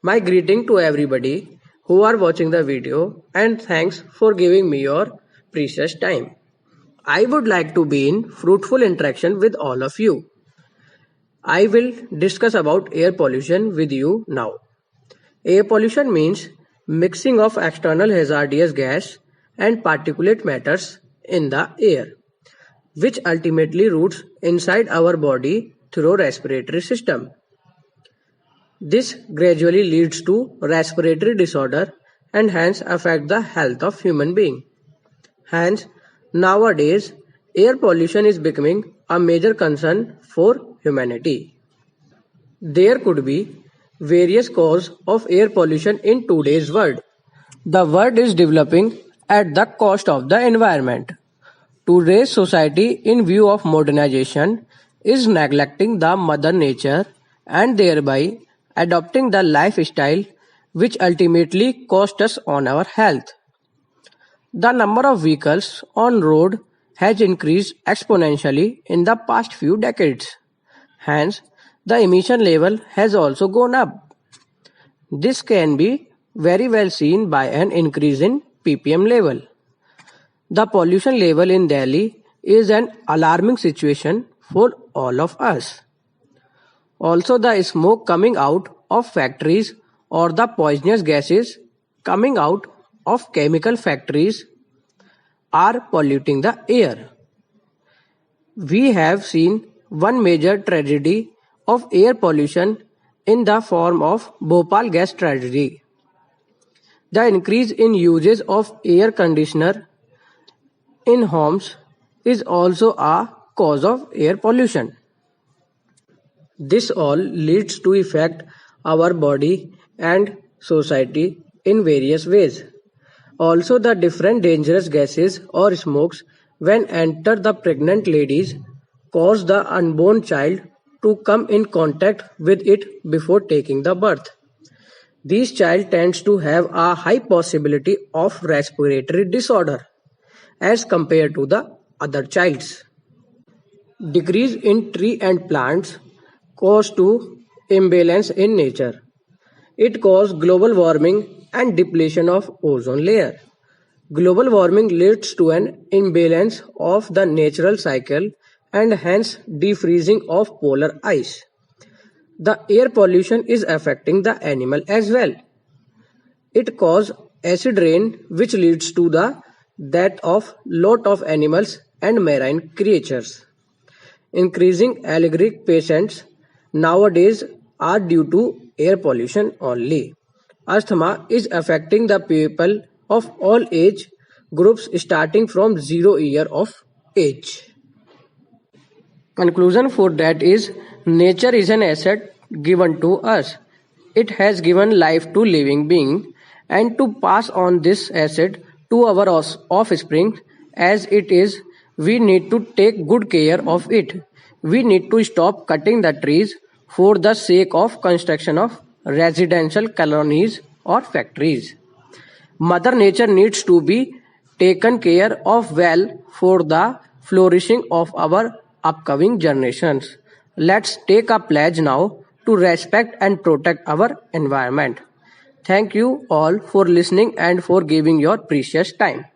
My greeting to everybody who are watching the video and thanks for giving me your precious time. I would like to be in fruitful interaction with all of you. I will discuss about air pollution with you now. Air pollution means mixing of external hazardous gas and particulate matters in the air, which ultimately roots inside our body through respiratory system. This gradually leads to respiratory disorder and hence affect the health of human being. Hence, nowadays, air pollution is becoming a major concern for humanity. There could be various causes of air pollution in today's world. The world is developing at the cost of the environment. Today's society, in view of modernization, is neglecting the mother nature and thereby adopting the lifestyle which ultimately cost us on our health. The number of vehicles on road has increased exponentially in the past few decades. Hence, the emission level has also gone up. This can be very well seen by an increase in ppm level. The pollution level in Delhi is an alarming situation for all of us. Also, the smoke coming out of factories or the poisonous gases coming out of chemical factories are polluting the air. We have seen one major tragedy of air pollution in the form of Bhopal gas tragedy. The increase in usage of air conditioner in homes is also a cause of air pollution. This all leads to affect our body and society in various ways. Also, the different dangerous gases or smokes when enter the pregnant ladies cause the unborn child to come in contact with it before taking the birth. This child tends to have a high possibility of respiratory disorder as compared to the other childs. Decrease in tree and plants cause to imbalance in nature. It causes global warming and depletion of ozone layer. Global warming leads to an imbalance of the natural cycle and hence defreezing of polar ice. The air pollution is affecting the animal as well. It causes acid rain which leads to the death of lot of animals and marine creatures. Increasing allergic patients nowadays are due to air pollution only. Asthma is affecting the people of all age groups starting from 0 year of age. Conclusion for that is nature is an asset given to us. It has given life to living being and to pass on this asset to our offspring as it is we need to take good care of it. We need to stop cutting the trees for the sake of construction of residential colonies or factories. Mother Nature needs to be taken care of well for the flourishing of our upcoming generations. Let's take a pledge now to respect and protect our environment. Thank you all for listening and for giving your precious time.